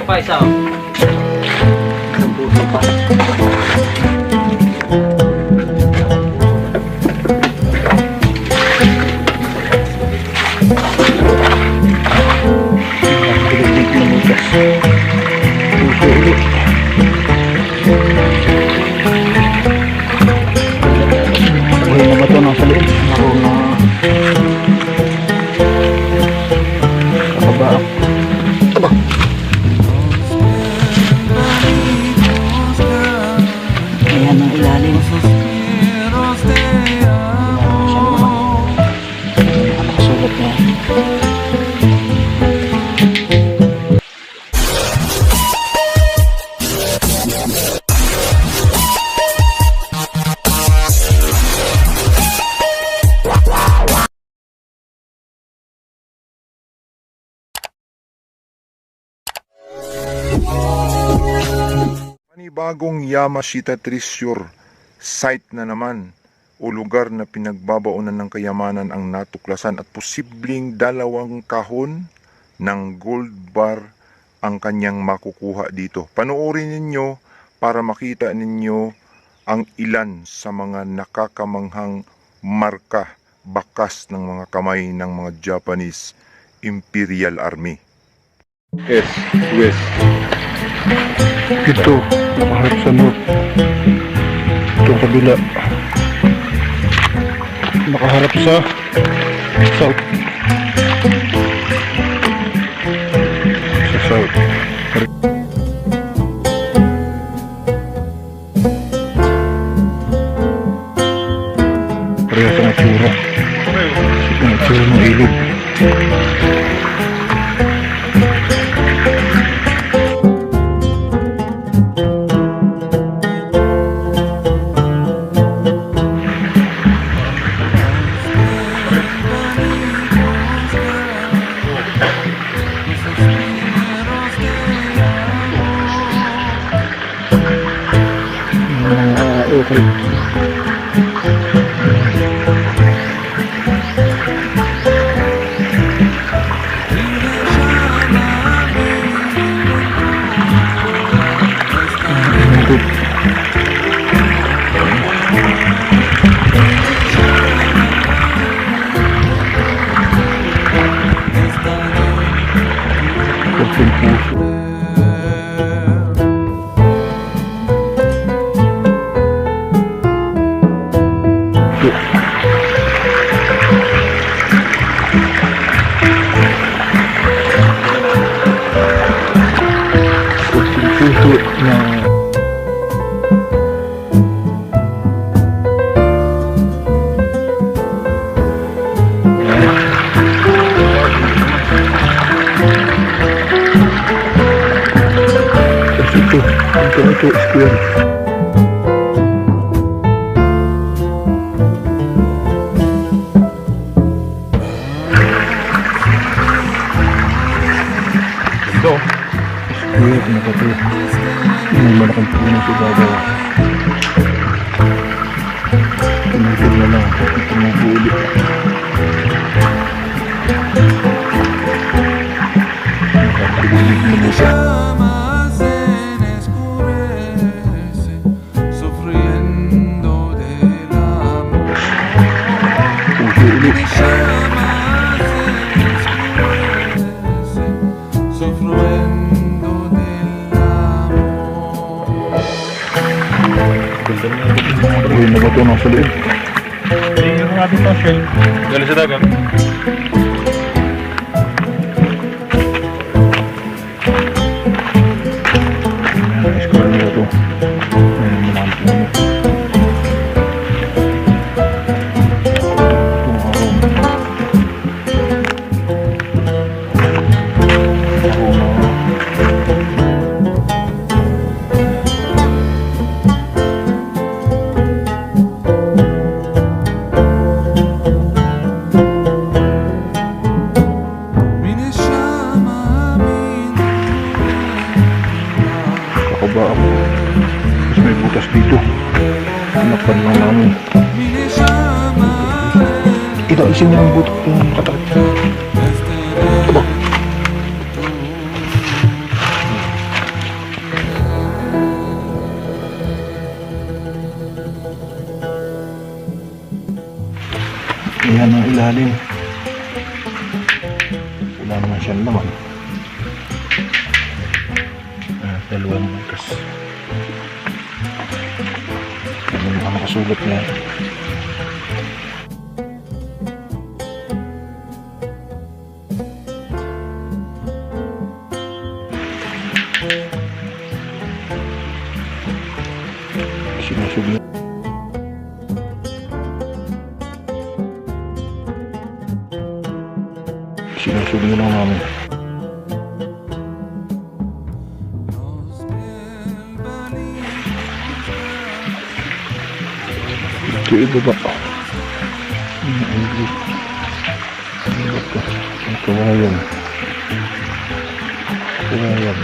pa isa oh. Buto pa. Buhay na ba ito nasa loob? Naroon na sa baba. Aba! Ayan ang ilalim. Nakasulat na yan. Panibagong Yamashita Treasure site na naman o lugar na pinagbabaunan ng kayamanan ang natuklasan at posibleng 2 kahon ng gold bar ang kanyang makukuha dito. Panoorin ninyo para makita ninyo ang ilan sa mga nakakamanghang marka, bakas ng mga kamay ng mga Japanese Imperial Army. West. Ito, nakaharap sa north. Itong kabila, nakaharap sa south. Sa south. Parehas ang itsura. Ang itsura ng ilog. Okay. Ito square. Ito, Square na ito. May malaking puno sa babaw. Tumutol na lang. Tumutuli. Nakatulig na mo siya. Buhay na ba ito nasa loob? Yung nga dito shell, galing sa dagat. Square na ito. Malamit na mo. Kakaba ako. Tapos may butas dito. Nakpan lang namin. Ito, isin niya ang butas yung katakit. Aba. Yan ang ilalim. Wala naman siyang laman. Dalawang butas. Ano yung makasulat niya? Sinusubi. Sinusubi lang namin. Ito ibaba. Ang kawayan. Kawayan.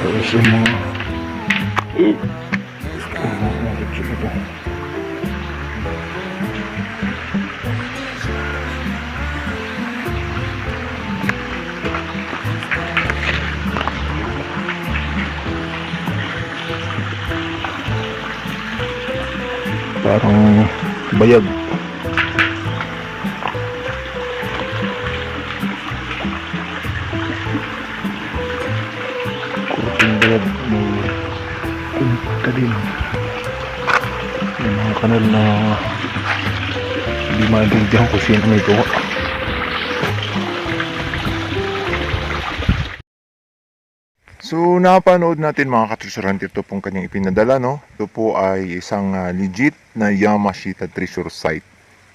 Tapos yung mga parang bayag. Kurting bayag may punta din. Yung mga kanal na hindi maintindihan kung sino may gawa. So napanood natin mga katresurante ito pong kanyang ipinadala, no? Ito po ay isang legit na Yamashita treasure site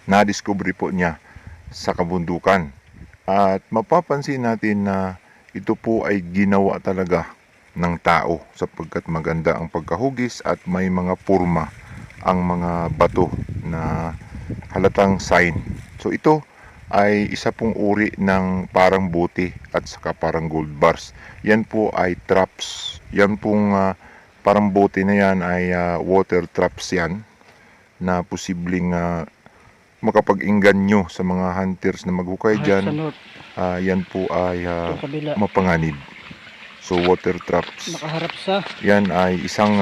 na discovery po niya sa kabundukan. At mapapansin natin na ito po ay ginawa talaga ng tao sapagkat maganda ang pagkahugis at may mga forma ang mga bato na halatang sign. So ito ay isa pong uri ng parang buti at saka parang gold bars. Yan po ay traps. Yan pong parang buti na yan ay water traps yan na posibleng makapag-inganyo sa mga hunters na maghukay dyan. Yan po ay mapanganib. So water traps. Nakaharap sa Yan ay isang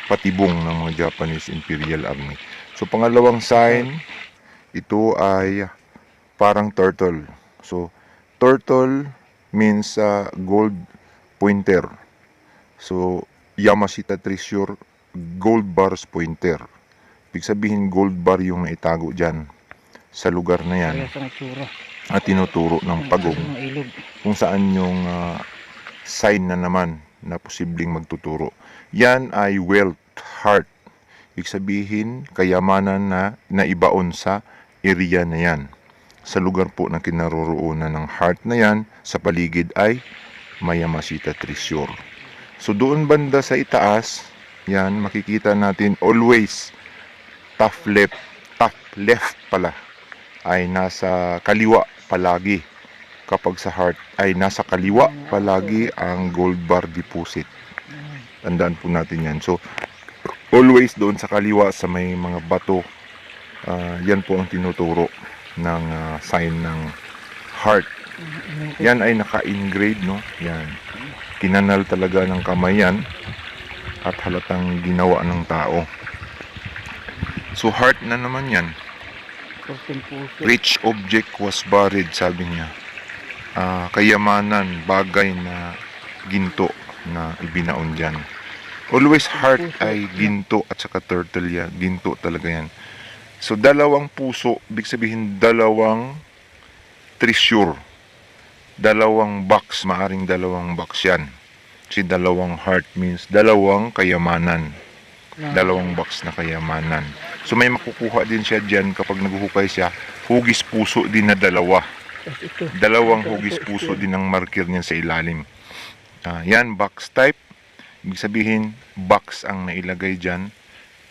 patibong ng mga Japanese Imperial Army. So pangalawang sign, ito ay parang turtle. So turtle means gold pointer. So Yamashita treasure gold bars pointer. Ibig sabihin gold bar yung naitago dyan sa lugar na yan sa natura. at tinuturo ng pagong Ng ilog. kung saan yung sign na naman na posibleng magtuturo. Yan ay wealth, heart. Ibig sabihin, kayamanan na naibaon sa area na yan. Sa lugar po na kinaroroonan ng heart na yan, sa paligid ay may Yamashita treasure. So doon banda sa itaas, yan, makikita natin always top left pala ay nasa kaliwa palagi. Kapag sa heart ay nasa kaliwa palagi ang gold bar deposit. Tandaan po natin yan. So always doon sa kaliwa sa may mga bato, yan po ang tinuturo ng sign ng heart. Yan ay naka-engrave, no? Yan. Kinanal talaga ng kamay yan at halatang ginawa ng tao. So heart na naman yan. Rich object was buried, sabi niya. Kayamanan, bagay na ginto na ibinaon dyan. Always heart ay ginto at saka turtle yan. Ginto talaga yan. So dalawang puso, ibig sabihin dalawang treasure. Dalawang box, maaring dalawang box yan. Kasi dalawang heart means dalawang kayamanan. Dalawang box na kayamanan. So may makukuha din siya dyan kapag naghuhukay siya. Hugis puso din na dalawa. Dalawang hugis puso din ang marker niya sa ilalim. Yan, box type. Ibig sabihin, box ang nailagay dyan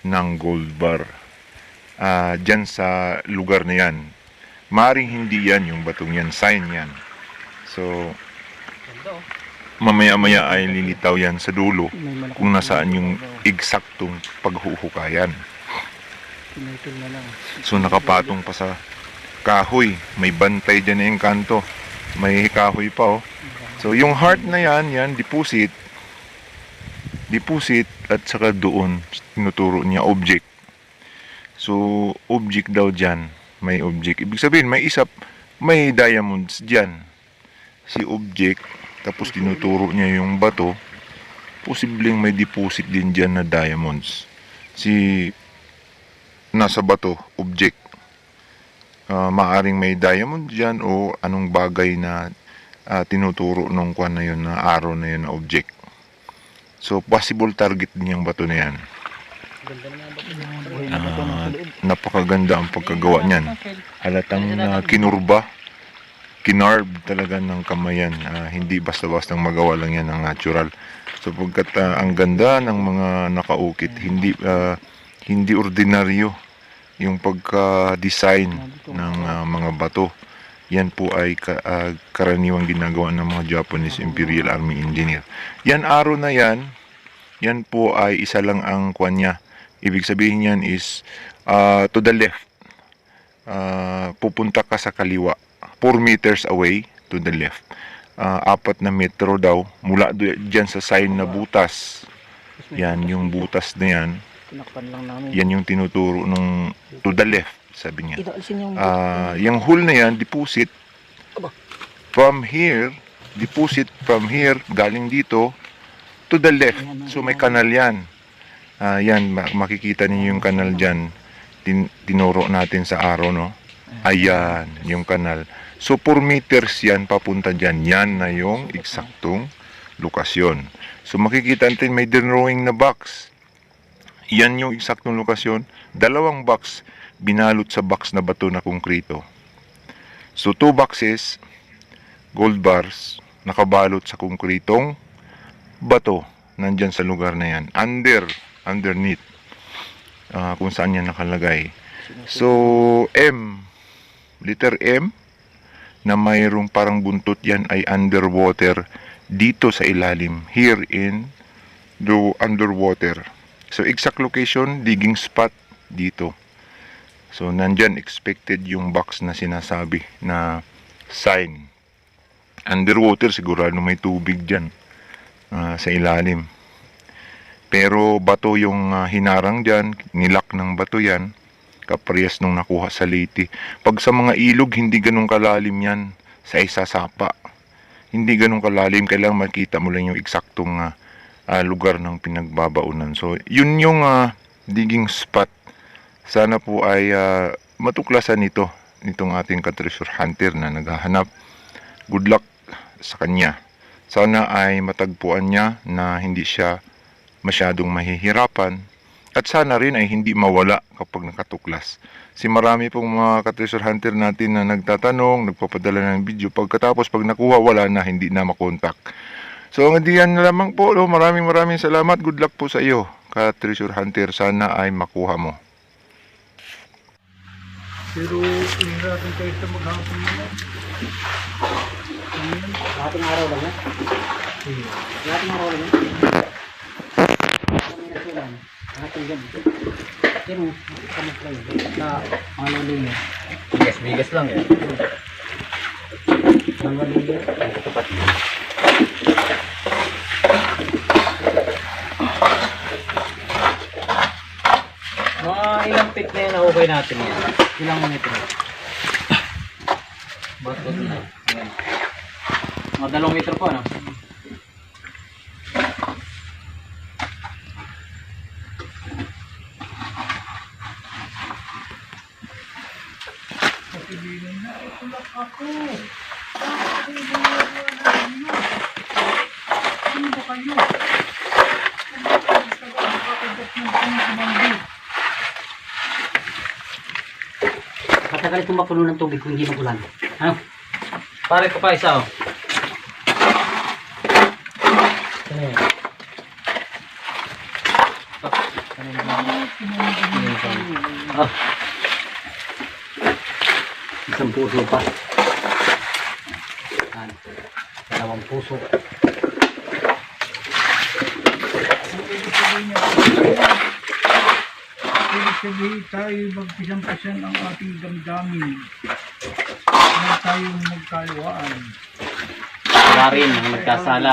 ng gold bar. Dyan sa lugar na yan. Maring hindi yan yung batong yan. Sign yan. So, mamaya-maya ay lilitaw yan sa dulo kung nasaan yung eksaktong paghuhukayan. So, nakapatong pa sa kahoy. May bantay dyan na yung kanto. May kahoy pa, oh. So, yung heart na yan, deposit. deposit at saka doon tinuturo niya object. So object daw dyan, may object. Ibig sabihin may diamonds dyan. Si object, tapos tinuturo niya yung bato, posibleng may deposit din dyan na diamonds. Si nasa bato, object. Maaring may diamond dyan o anong bagay na tinuturo nung kwan na yun, na arrow na yun na object. So possible target din yung bato na yan. Napakaganda ang pagkagawa niyan. Halatang kinarb talaga ng kamayan. Hindi basta-bastang magawa lang yan ng natural. So pagkat ang ganda ng mga nakaukit, hindi ordinaryo yung pagka-design ng mga bato. Yan po ay karaniwang ginagawa ng mga Japanese Imperial Army Engineer. Yan arrow na yan po ay isa lang ang kwan niya. Ibig sabihin yan is to the left. Pupunta ka sa kaliwa. 4 meters away to the left. 4 na metro daw mula dyan sa sign na butas. Yan, yung butas na yan. Yan yung tinuturo nung to the left, sabi niya. Yung hole na yan, deposit from here, galing dito to the left. So may kanal yan. Yan, makikita niyo yung kanal dyan. Tinuro natin sa arrow, no? Ayan, yung kanal. So 4 meters yan papunta dyan. Yan na yung eksaktong lokasyon. So makikita natin may drawing na box. Yan yung eksaktong lokasyon. 2 box binalot sa box na bato na konkrito. So 2 boxes, gold bars, nakabalot sa konkritong bato. Nandyan sa lugar na yan. Underneath. Kung saan yan nakalagay. So letter M, na mayroong parang buntot, yan ay underwater dito sa ilalim. Here in the underwater. So exact location, digging spot dito. So nandyan expected yung box na sinasabi na sign. Underwater, sigurado may tubig dyan sa ilalim. Pero bato yung hinarang dyan, nilak ng bato yan, kaparehas nung nakuha sa Leyte. Pag sa mga ilog, hindi ganun kalalim yan sa isa sapa. Hindi ganun kalalim, kailangan makita mo lang yung eksaktong lugar ng pinagbabaunan. So, yun yung digging spot. Sana po ay matuklasan nitong ating ka-treasure hunter na naghahanap. Good luck sa kanya. Sana ay matagpuan niya na hindi siya masyadong mahihirapan. At sana rin ay hindi mawala kapag nakatuklas. Kasi marami pong mga ka-treasure hunter natin na nagtatanong, nagpapadala ng video. Pagkatapos, pag nakuha, wala na, hindi na makontak. So, hindi yan na lamang po. Maraming salamat. Good luck po sa iyo, ka-treasure hunter. Sana ay makuha mo. Pero hindi natin kayo sa maghapon nila. Lahating araw lang yan. Lahating araw lang yan. Lahating gabi. Pero, kamot lang yun. Na malulong yun. Bigas lang yan. Malulong yun. Mga ilang feet na yan na okay natin yan. Ilang metro. Bakit na? Mga 2 metro po, no? Matagal itong mapuno ng tubig kung hindi magulan. Ano? Pare ko pa isa, oh. Ano yan? Oh. Isang puso pa. 2 puso. Ibig sabihin tayo magpisan-pisan ang ating damdamin. Huwag tayong magkalawaan. Wala rin ang magkasala.